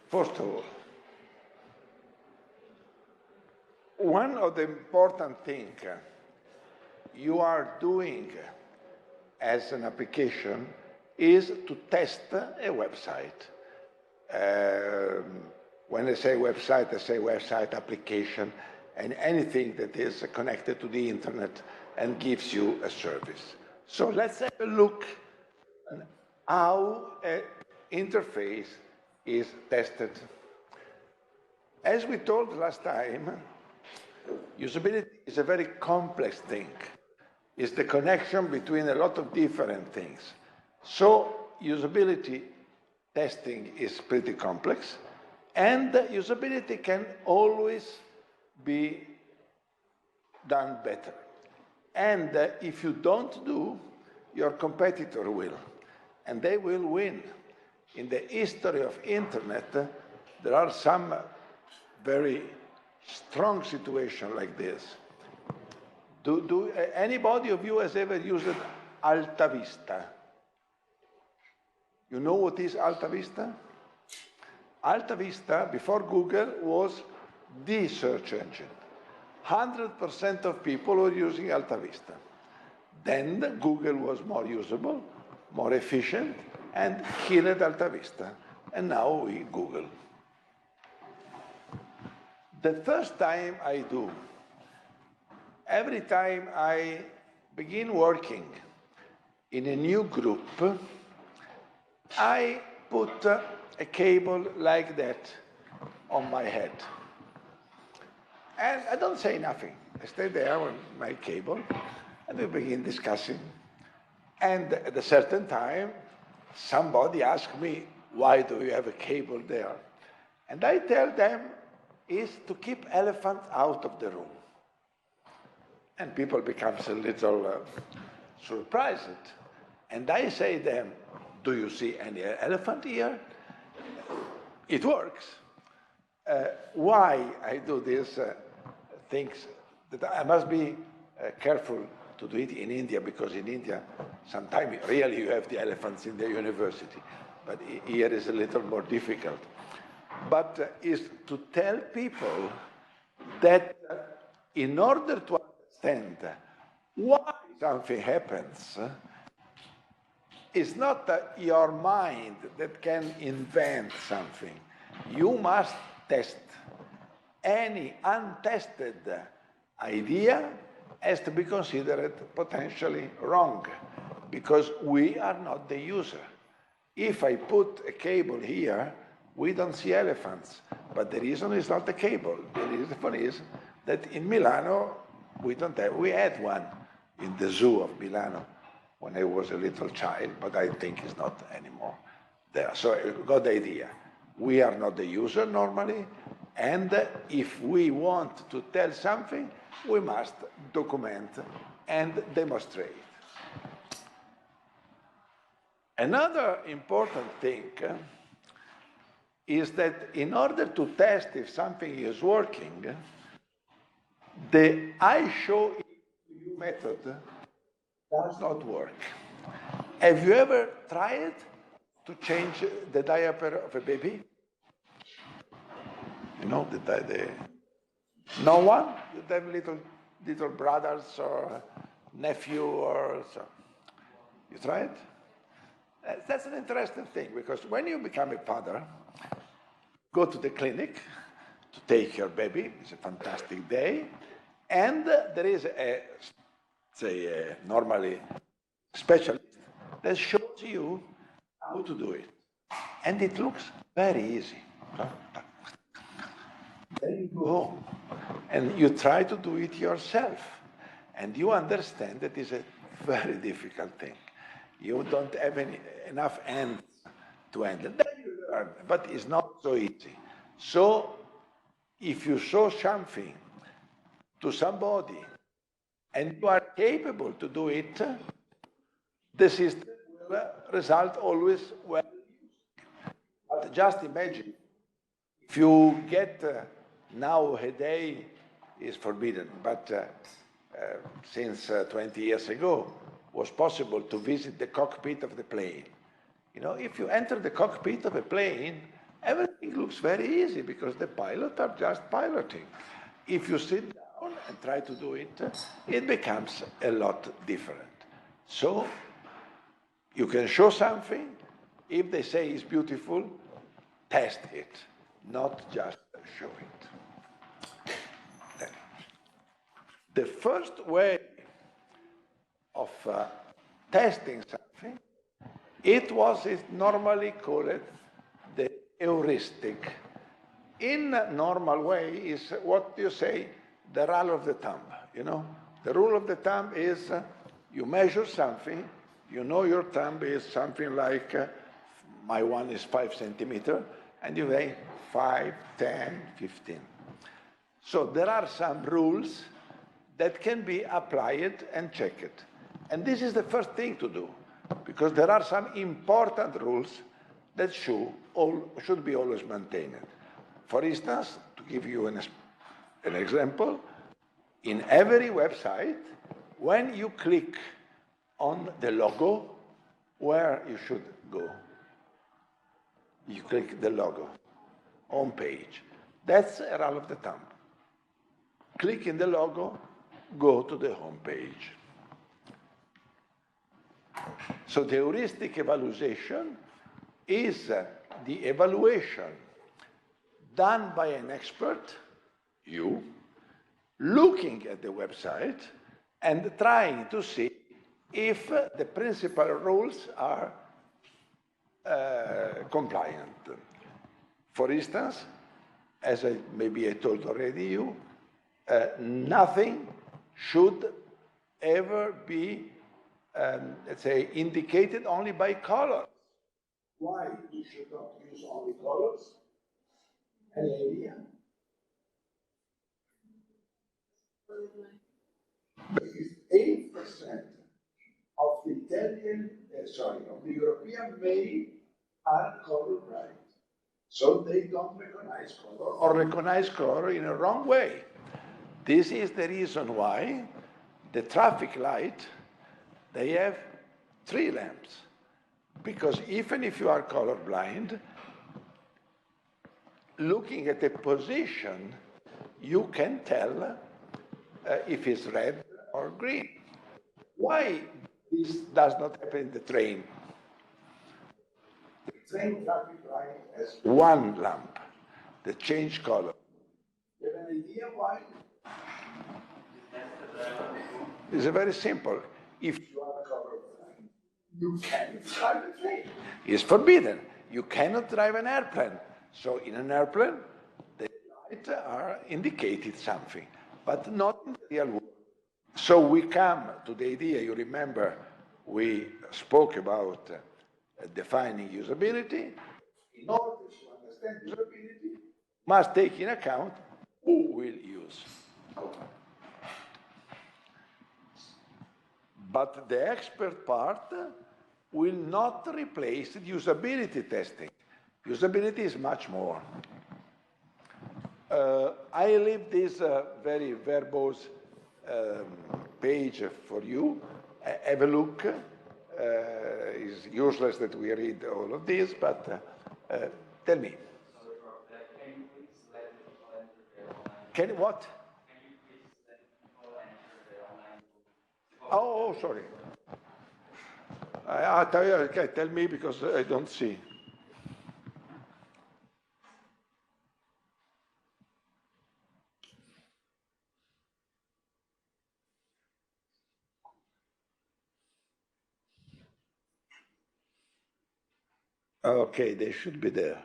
First of all, one of the important things you are doing as an application is to test a website. When I say website application, and anything that is connected to the internet and gives you a service. So let's have a look at how an interface is tested. As we told last time, usability is a very complex thing. It's the connection between a lot of different things. So usability testing is pretty complex, and usability can always be done better. And if you don't do, your competitor will, and they will win. In the history of internet, there are some very strong situations like this. Anybody of you has ever used Alta Vista? You know what is Alta Vista? Alta Vista, before Google, was the search engine. 100% of people were using Alta Vista. Then Google was more usable, more efficient, and killed Alta Vista. And now we Google. The first time I do, every time I begin working in a new group, I put a cable like that on my head. And I don't say nothing. I stay there with my cable, and we begin discussing. And at a certain time, somebody asks me, why do you have a cable there? And I tell them, it's to keep elephants out of the room. And people become a little surprised. And I say to them, do you see any elephant here? It works. Why I do these things? That I must be careful to do it in India, because in India, sometimes really you have the elephants in the university. But here is a little more difficult. But is to tell people that in order to understand why something happens, it's not your mind that can invent something. You must test. Any untested idea has to be considered potentially wrong, because we are not the user. If I put a cable here, we don't see elephants, but the reason is not the cable. The reason is that in Milano, we had one in the zoo of Milano when I was a little child, but I think it's not anymore there. So a good idea. We are not the user normally, and if we want to tell something, we must document and demonstrate. Another important thing is that in order to test if something is working, the I show you method does not work. Have you ever tried to change the diaper of a baby? You know, no one? You have little brothers or nephew or so. You try it? That's an interesting thing, because when you become a father, go to the clinic to take your baby. It's a fantastic day. And there is normally specialist that shows you how to do it. And it looks very easy. There you go. And you try to do it yourself. And you understand that it's a very difficult thing. You don't have enough hands to handle. Then you learn, but it's not so easy. So if you show something to somebody and you are capable to do it, the system will result always well. But just imagine, if you get nowadays is forbidden, but since 20 years ago, was possible to visit the cockpit of the plane. You know, if you enter the cockpit of a plane, everything looks very easy because the pilots are just piloting. If you sit down and try to do it, it becomes a lot different. So you can show something. If they say it's beautiful, test it, not just show it. The first way of testing something, it normally called the heuristic. In a normal way is what you say, the rule of the thumb, you know? The rule of the thumb is you measure something, you know your thumb is something like, my one is 5 centimeters, and you say 5, 10, 15. So there are some rules that can be applied and checked. And this is the first thing to do, because there are some important rules that should be always maintained. For instance, to give you an example, in every website, when you click on the logo, where you should go? You click the logo, home page. That's a rule of the thumb. Click in the logo, go to the home page. So the heuristic evaluation is the evaluation done by an expert, you, looking at the website and trying to see if the principal rules are compliant. For instance, as maybe I told already you, nothing should ever be, let's say, indicated only by colors. Why you should not use only colors? Any idea? Because 8% of the of the European male are colorblind. So they don't recognize color or recognize color in a wrong way. This is the reason why the traffic light, they have 3 lamps. Because even if you are colorblind, looking at a position, you can tell if it's red or green. Why this does not happen in the train? The train traffic light has 1 lamp that change color. You have an idea why? It's very simple. If you are colorblind, you can't drive a train. It's forbidden. You cannot drive an airplane. So in an airplane, the lights are indicated something, but not in the real world. So we come to the idea, you remember, we spoke about defining usability. In order to understand usability, must take in account who will use. But the expert part will not replace the usability testing. Usability is much more. I leave this very verbose page for you. Have a look. It's useless that we read all of this, but tell me. Can what? Oh, sorry. I'll tell you, okay, tell me because I don't see. Okay, they should be there.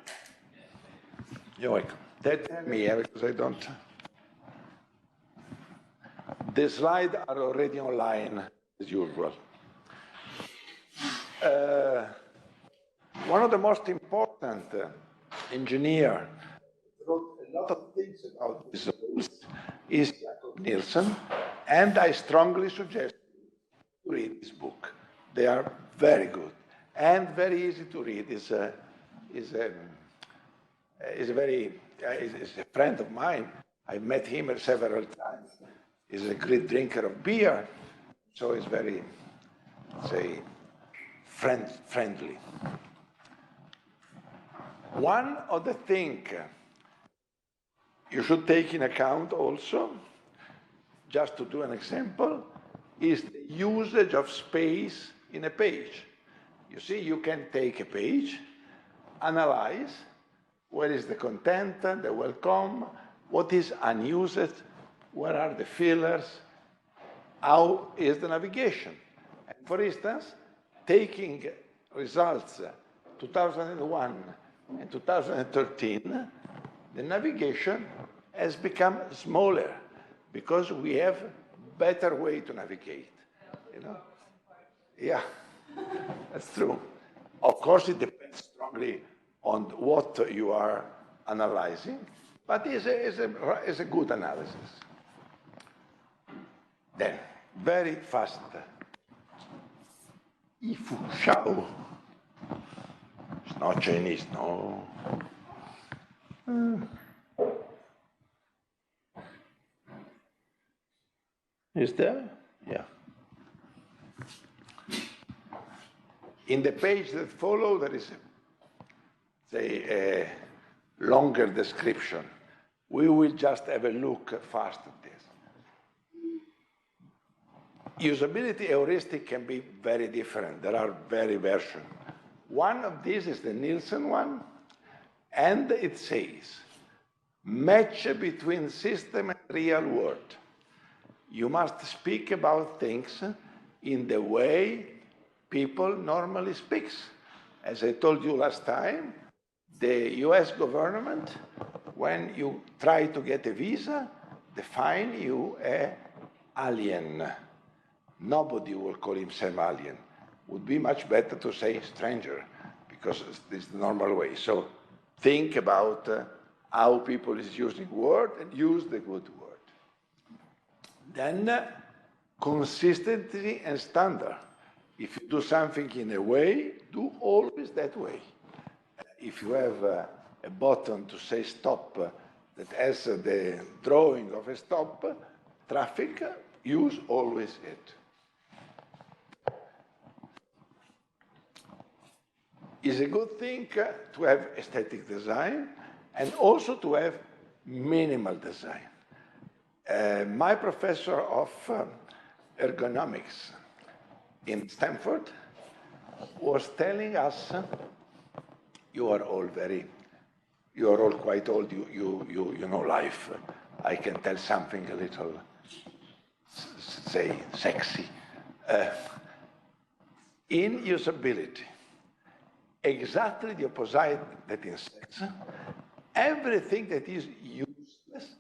You're welcome. Tell me, because I don't. The slides are already online, as usual. One of the most important engineer wrote a lot of things about these rules is Jakob Nielsen, and I strongly suggest you to read this book. They are very good and very easy to read. Is a friend of mine. I've met him several times. He's a great drinker of beer, so he's very, say, friendly. One of the things you should take in account also, just to do an example, is the usage of space in a page. You see, you can take a page, analyze where is the content, the welcome, what is unused, where are the fillers, how is the navigation. And for instance, taking results 2001 and 2013, the navigation has become smaller because we have better way to navigate. You know? Yeah, that's true. Of course, it depends strongly on what you are analyzing, but it's a good analysis. Then, very fast. Ifu Shao. It's not Chinese, no. Is there? Yeah. In the page that follow, there is a longer description. We will just have a look fast at this. Usability heuristic can be very different. There are very versions. One of these is the Nielsen one, and it says, match between system and real world. You must speak about things in the way people normally speak. As I told you last time, the US government, when you try to get a visa, define you an alien. Nobody will call himself alien. Would be much better to say stranger, because this is the normal way. So think about how people is using word and use the good word. Then consistency and standard. If you do something in a way, do always that way. If you have a button to say stop that has the drawing of a stop, traffic, use always it. It's a good thing to have aesthetic design and also to have minimal design. My professor of ergonomics in Stanford was telling us, you are all quite old, you know life. I can tell something a little, say, sexy. In usability, exactly the opposite that in sex, everything that is useless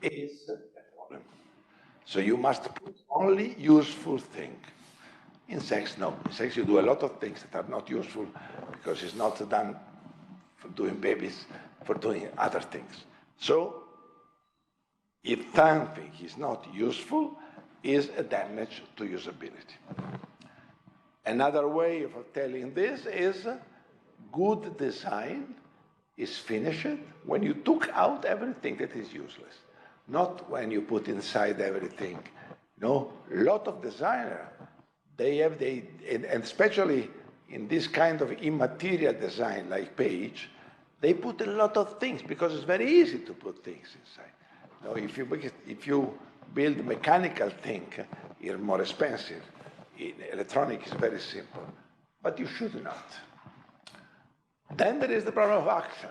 is a problem. So you must put only useful thing. In sex, no. In sex, you do a lot of things that are not useful because it's not done for doing babies, for doing other things. So, if something is not useful, is a damage to usability. Another way of telling this is good design is finished when you took out everything that is useless, not when you put inside everything. No, a lot of designers, and especially in this kind of immaterial design like page, they put a lot of things because it's very easy to put things inside. Now, if you build mechanical thing, it's more expensive. Electronic is very simple, but you should not. Then there is the problem of action.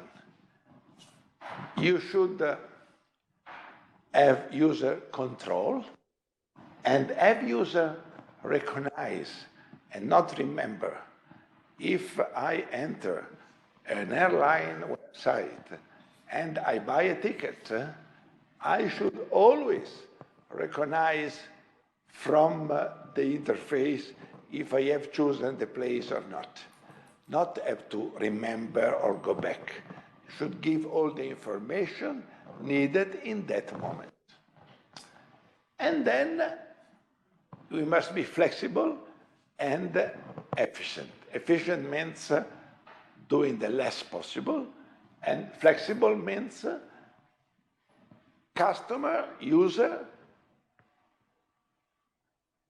You should have user control and have user recognize and not remember. If I enter an airline website and I buy a ticket, I should always recognize from the interface if I have chosen the place or not. Not have to remember or go back. Should give all the information needed in that moment. And then we must be flexible and efficient. Efficient means doing the less possible, and flexible means customer, user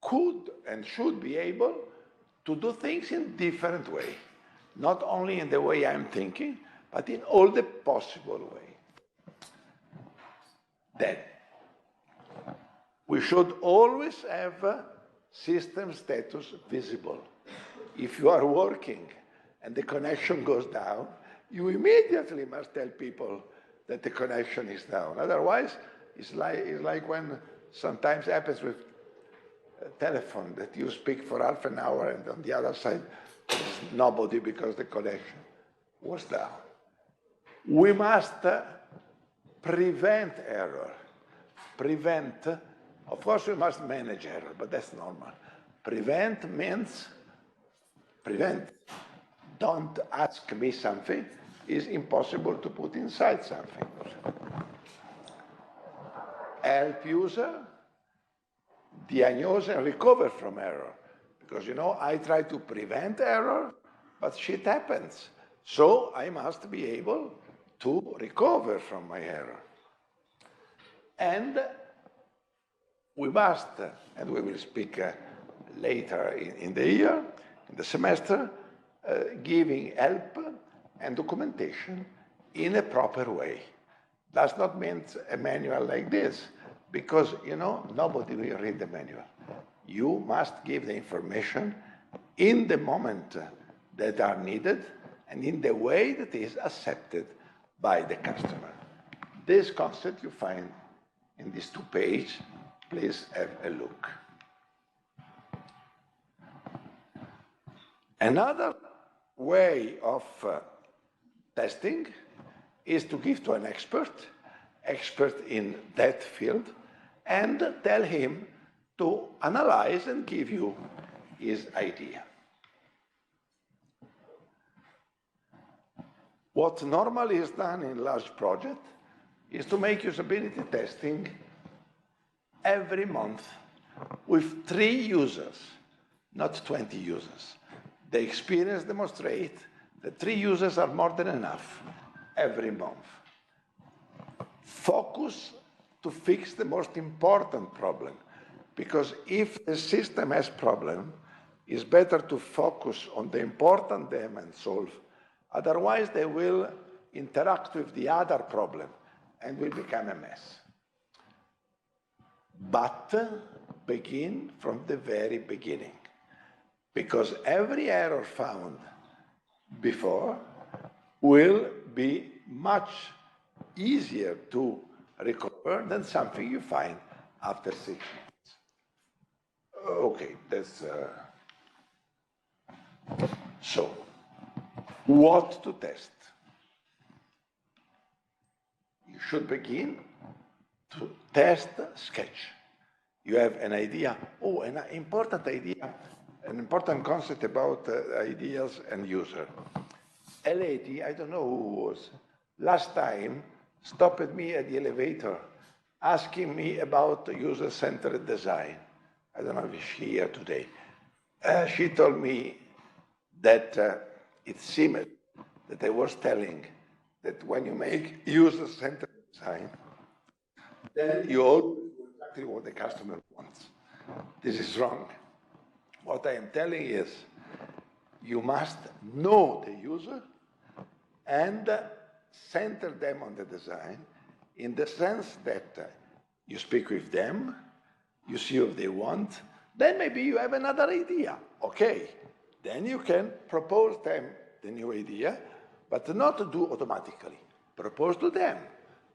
could and should be able to do things in different way. Not only in the way I'm thinking, but in all the possible way. Then, we should always have system status visible. If you are working and the connection goes down, you immediately must tell people that the connection is down. Otherwise, it's like when sometimes happens with a telephone, that you speak for half an hour and on the other side, there's nobody because the connection was down. We must prevent error. Prevent, of course we must manage error, but that's normal. Prevent means, don't ask me something, is impossible to put inside something. Help user, diagnose and recover from error. Because, you know, I try to prevent error, but shit happens. So I must be able to recover from my error. And we must, and we will speak later in the year, in the semester, giving help and documentation in a proper way. Does not mean a manual like this, because, you know, nobody will read the manual. You must give the information in the moment that are needed and in the way that is accepted by the customer. This concept you find in these 2 pages. Please have a look. Another way of testing is to give to an expert in that field, and tell him to analyze and give you his idea. What normally is done in large projects is to make usability testing every month with 3 users, not 20 users. The experience demonstrates that 3 users are more than enough every month. Focus to fix the most important problem, because if the system has problem, it's better to focus on the important them and solve. Otherwise, they will interact with the other problem and will become a mess. But begin from the very beginning, because every error found before will be much easier to recover than something you find after 6 months. Okay, that's so. What to test? You should begin to test sketch. You have an idea, an important idea, an important concept about ideas and user. A lady, I don't know who was, last time stopped me at the elevator asking me about user-centered design. I don't know if she's here today. She told me that it seemed that I was telling that when you make user-centered design, then you always do exactly what the customer wants. This is wrong. What I am telling is you must know the user and center them on the design in the sense that you speak with them, you see what they want, then maybe you have another idea. Okay, then you can propose them the new idea, but not to do automatically. Propose to them.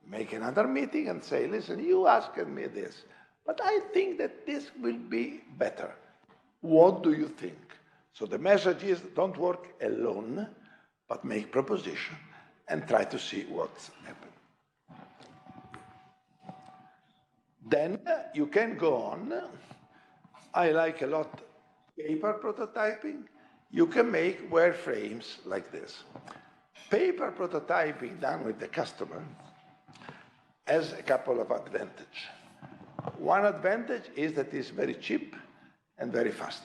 Make another meeting and say, listen, you asked me this, but I think that this will be better. What do you think? So the message is, don't work alone, but make proposition and try to see what's happening. Then you can go on. I like a lot paper prototyping. You can make wireframes like this. Paper prototyping done with the customer has a couple of advantages. One advantage is that it's very cheap and very fast.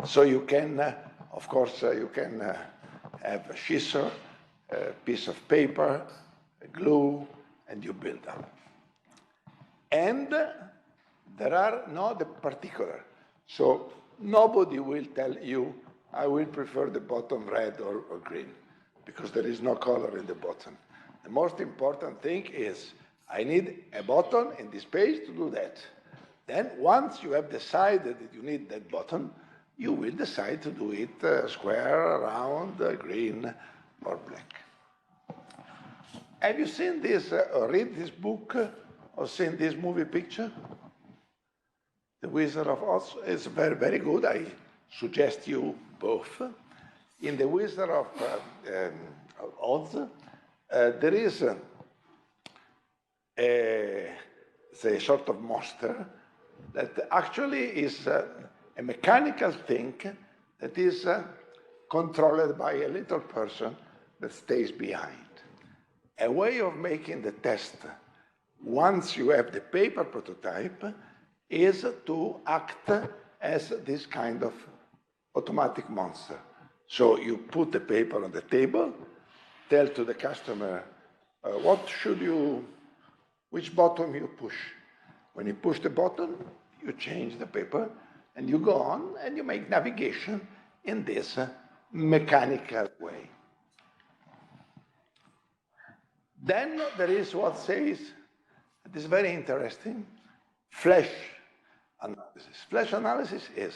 So you can, of course, you can have a scissor, a piece of paper, a glue, and you build up. And there are no the particular. So nobody will tell you, I will prefer the bottom red or green. because there is no color in the button. The most important thing is I need a button in this page to do that. Then once you have decided that you need that button, you will decide to do it square, round, green, or black. Have you seen this, or read this book, or seen this movie picture? The Wizard of Oz is very, very good. I suggest you both. In The Wizard of Oz, there is a sort of monster that actually is a mechanical thing that is controlled by a little person that stays behind. A way of making the test, once you have the paper prototype, is to act as this kind of automatic monster. So you put the paper on the table, tell to the customer, which button you push. When you push the button, you change the paper, and you go on, and you make navigation in this mechanical way. Then there is what says, it is very interesting, flash analysis. Flash analysis is,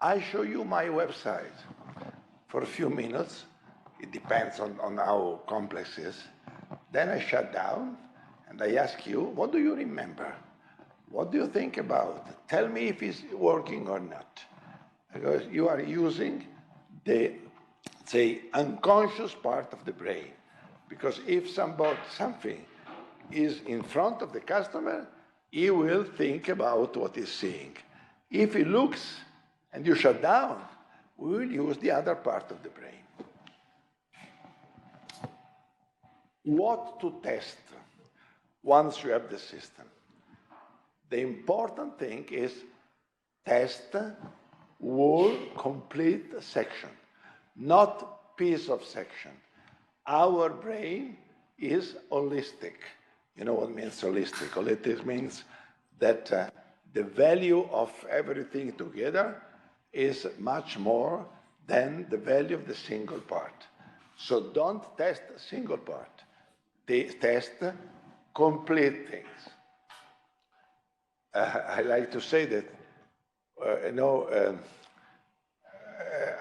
I show you my website for a few minutes. It depends on how complex it is. Then I shut down and I ask you, what do you remember? What do you think about? Tell me if it's working or not. Because you are using the, say, unconscious part of the brain. Because if something is in front of the customer, he will think about what he's seeing. If he looks and you shut down, we will use the other part of the brain. What to test once you have the system? The important thing is test whole, complete section, not piece of section. Our brain is holistic. You know what means holistic? Holistic means that the value of everything together is much more than the value of the single part. So don't test a single part. Test complete things. I like to say that,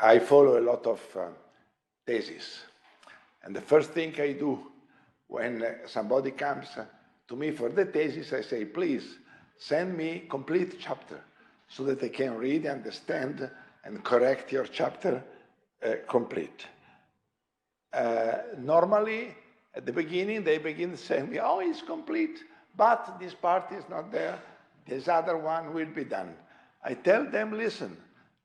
I follow a lot of theses. And the first thing I do when somebody comes to me for the thesis, I say, please send me complete chapter so that I can read, understand, and correct your chapter complete. Normally, at the beginning, they begin saying, oh, it's complete, but this part is not there. This other one will be done. I tell them, listen,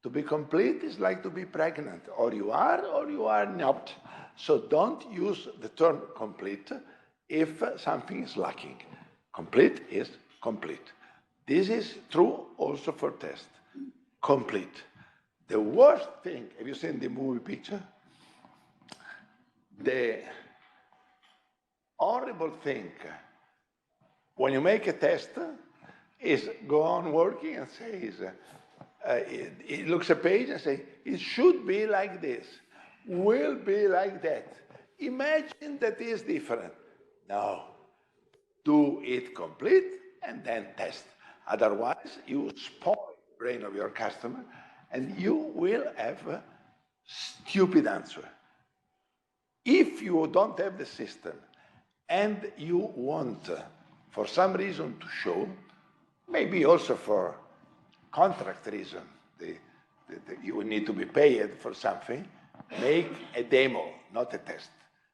to be complete is like to be pregnant. Or you are not. So don't use the term complete if something is lacking. Complete is complete. This is true also for test. Complete. The worst thing, have you seen the movie picture? The horrible thing when you make a test is go on working and says, it looks a page and say, it should be like this, will be like that. Imagine that is different. No, do it complete and then test. Otherwise, you spoil the brain of your customer and you will have a stupid answer. If you don't have the system and you want, for some reason, to show, maybe also for contract reason, you will need to be paid for something, make a demo, not a test.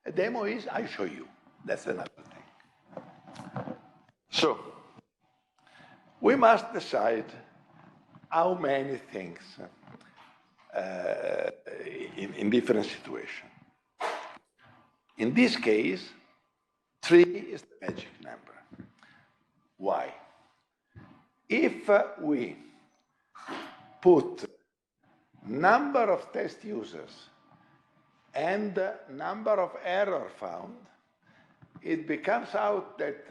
A demo is, I show you. That's another thing. So, we must decide how many things in different situations. In this case, 3 is the magic number. Why? If we put number of test users and number of errors found, it becomes out that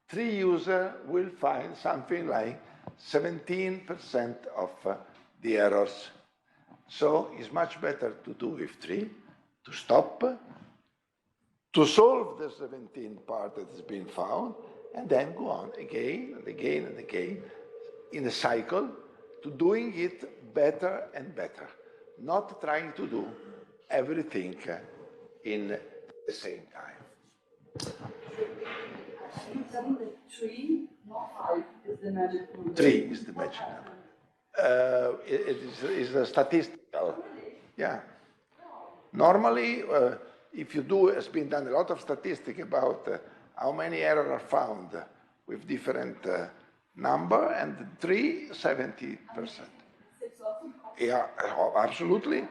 3 users will find something like 17% of the errors. So it's much better to do with 3 to stop, to solve the 17th part that has been found, and then go on again and again and again in a cycle to doing it better and better, not trying to do everything in the same time. Actually, telling that 3, not 5, is the magic number. 3 is the magic number. It is a statistical. Yeah. Normally, if you do, it's been done a lot of statistics about how many errors are found with different number, and 3, 70%. Yeah, absolutely.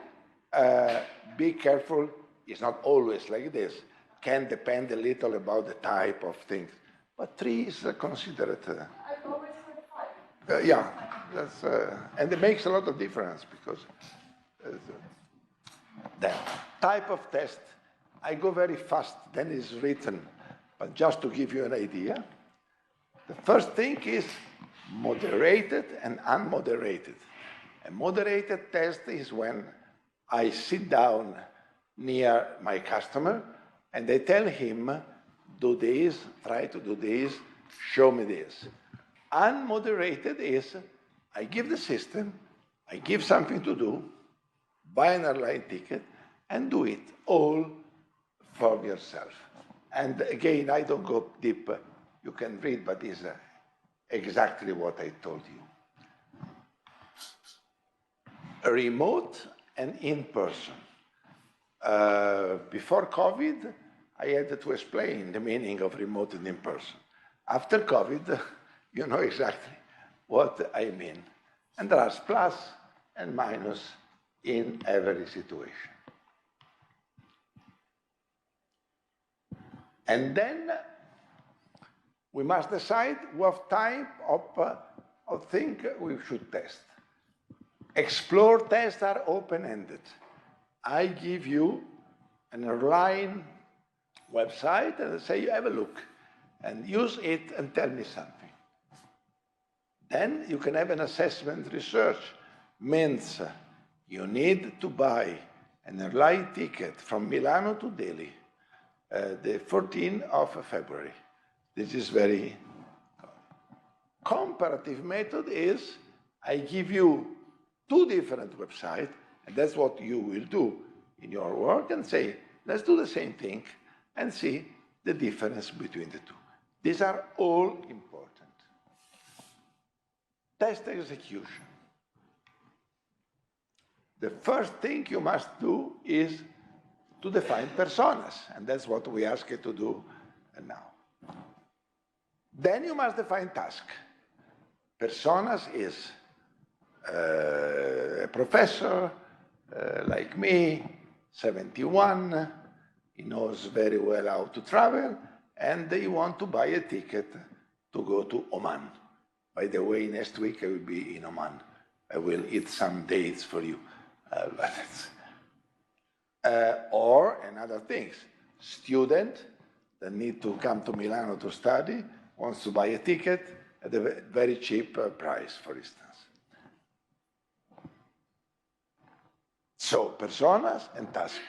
Be careful. It's not always like this. Can depend a little about the type of things, but 3 is considered. I've always heard 5. Yeah, that's, and it makes a lot of difference because the type of test, I go very fast, then it's written, but just to give you an idea, the first thing is moderated and unmoderated. A moderated test is when I sit down near my customer and I tell him, do this, try to do this, show me this. Unmoderated is, I give the system, I give something to do, buy an airline ticket, and do it all for yourself. And again, I don't go deep. You can read, but it's exactly what I told you. Remote and in-person. Before COVID, I had to explain the meaning of remote and in-person. After COVID, you know exactly what I mean. And there are plus and minus in every situation. And then we must decide what type of thing we should test. Explore tests are open-ended. I give you an online website and I say, have a look and use it and tell me something. Then you can have an assessment research. Means you need to buy an airline ticket from Milano to Delhi, the 14th of February. This is very comparative method is I give you 2 different websites, and that's what you will do in your work and say, let's do the same thing and see the difference between the 2. These are all important. Test execution. The first thing you must do is to define personas, and that's what we ask you to do now. Then you must define task. Personas is a professor like me, 71, he knows very well how to travel, and they want to buy a ticket to go to Oman. By the way, next week I will be in Oman. I will eat some dates for you. Or another things, student that need to come to Milano to study, wants to buy a ticket at a very cheap price, for instance. So, personas and task.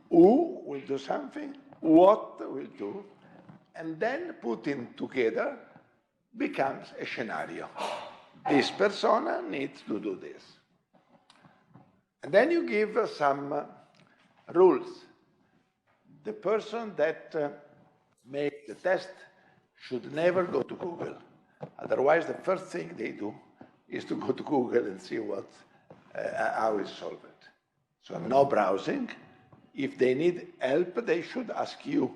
Who will do something, what will do, and then putting together becomes a scenario. This persona needs to do this. And then you give some rules. The person that makes the test should never go to Google. Otherwise, the first thing they do is to go to Google and see how it's solved. So no browsing. If they need help, they should ask you,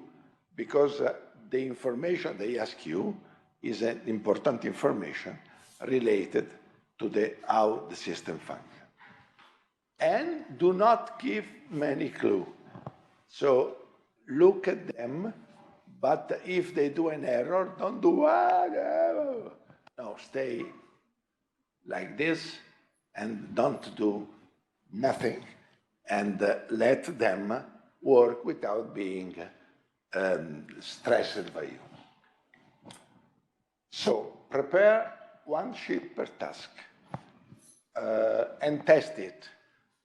because the information they ask you is an important information related to how the system functions. And do not give many clues. So look at them, but if they do an error, don't do no, stay like this and don't do nothing, and let them work without being stressed by you. So prepare 1 sheet per task and test it.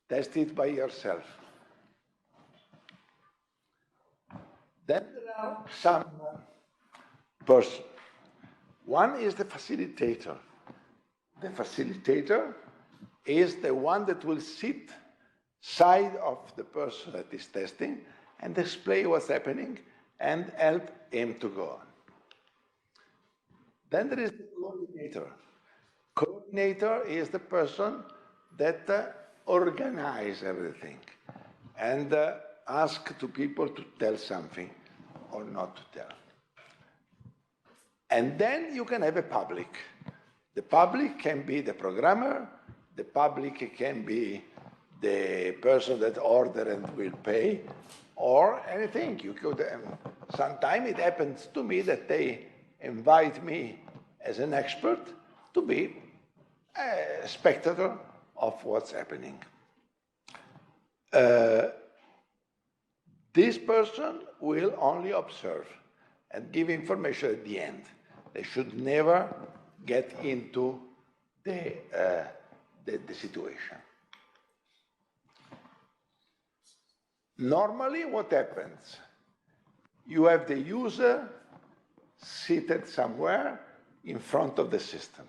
Test it by yourself. Then there are some persons. One is the facilitator. The facilitator is the one that will sit side of the person that is testing and explain what's happening and help him to go on. Then there is the coordinator. Coordinator is the person that organize everything and ask to people to tell something or not to tell. And then you can have a public. The public can be the programmer, the public can be the person that order and will pay, or anything. You could. Sometimes it happens to me that they invite me as an expert to be a spectator of what's happening. This person will only observe and give information at the end. They should never get into the situation. Normally, what happens? You have the user seated somewhere in front of the system.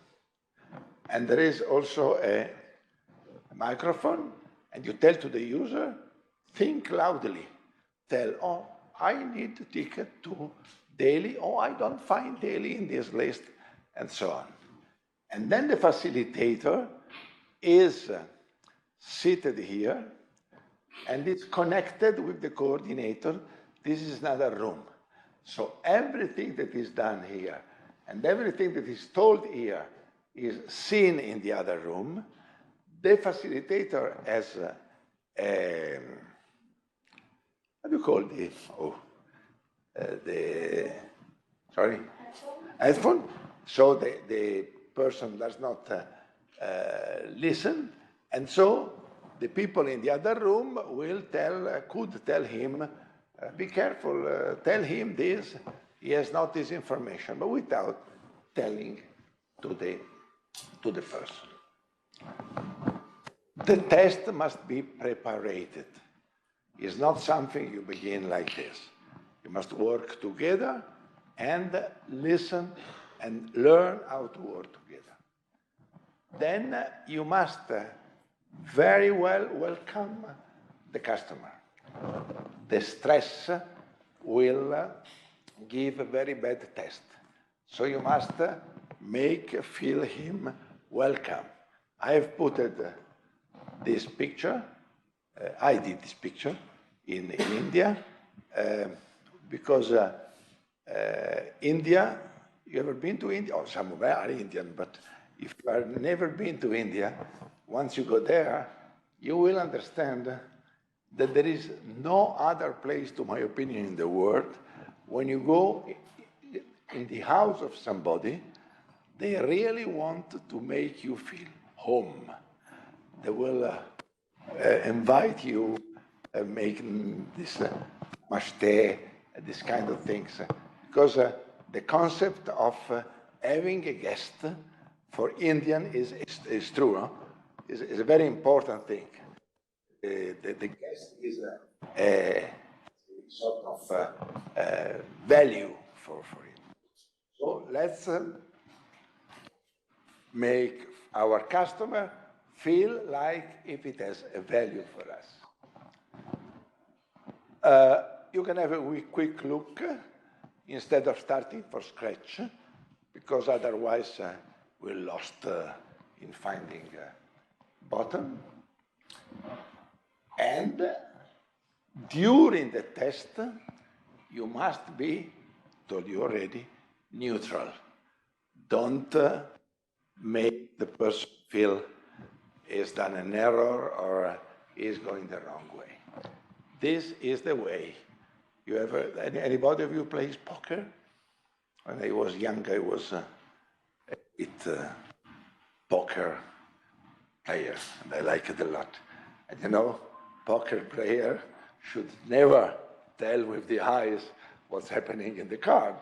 And there is also a microphone, and you tell to the user, think loudly. Tell, oh, I need a ticket to daily, oh, I don't find daily in this list, and so on. And then the facilitator is seated here, and it's connected with the coordinator. This is another room. So everything that is done here and everything that is told here is seen in the other room. The facilitator has how do you call this? Oh, headphone. So the person does not listen, and so the people in the other room could tell him, be careful, tell him this, he has not this information, but without telling to the person. The test must be prepared. It's not something you begin like this. You must work together and listen and learn how to work together. Then you must very well welcome the customer. The stress will give a very bad test. So you must feel him welcome. I have put this picture, I did this picture in India, because India, you ever been to India? Oh, some are Indian, but if you have never been to India, once you go there, you will understand that there is no other place, to my opinion, in the world, when you go in the house of somebody, they really want to make you feel home. They will invite you, make this mashte, this kind of things. Because the concept of having a guest for Indian is true, huh? Is a very important thing. The guest is a sort of value for it. So let's make our customer feel like if it has a value for us. You can have a quick look instead of starting from scratch, because otherwise we're lost in finding bottom. And during the test, you must be, told you already, neutral. Don't make the person feel he's done an error or is going the wrong way. This is the way. You ever, anybody of you plays poker? When I was young, I was a bit poker player, and I like it a lot. And you know, poker player should never tell with the eyes what's happening in the card,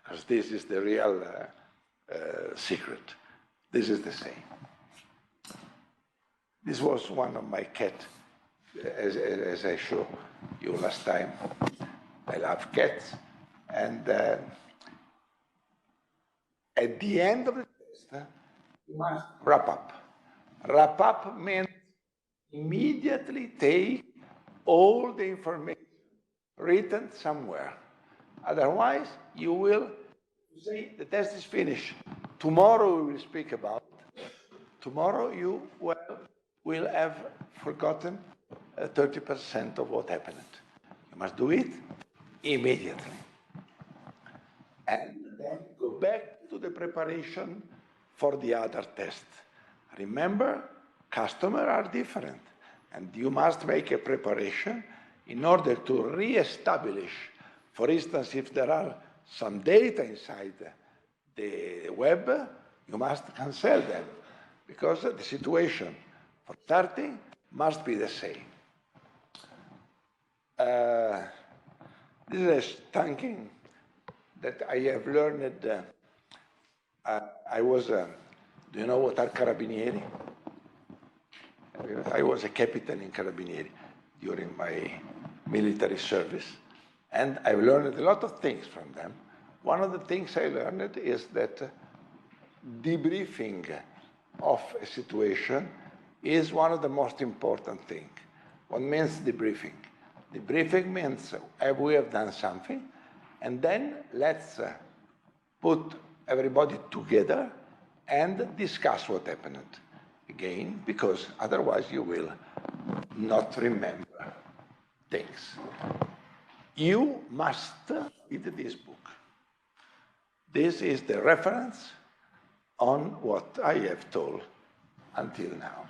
because this is the real secret. This is the same. This was one of my cat, as I showed you last time. I love cats. And at the end of the test, you must wrap up. Wrap up means immediately take all the information written somewhere. Otherwise, you will say the test is finished. Tomorrow we will speak about it. Tomorrow you will have forgotten 30% of what happened. You must do it immediately. And then go back to the preparation for the other test. Remember, customers are different, and you must make a preparation in order to re-establish, for instance, if there are some data inside the web, you must cancel them, because the situation for starting must be the same. This is thinking that I have learned. I was, do you know what are carabinieri? I was a captain in carabinieri during my military service, and I've learned a lot of things from them. One of the things I learned is that debriefing of a situation is one of the most important things. What means debriefing? Debriefing means we have done something, and then let's put everybody together and discuss what happened again, because otherwise you will not remember things. You must read this book. This is the reference on what I have told until now.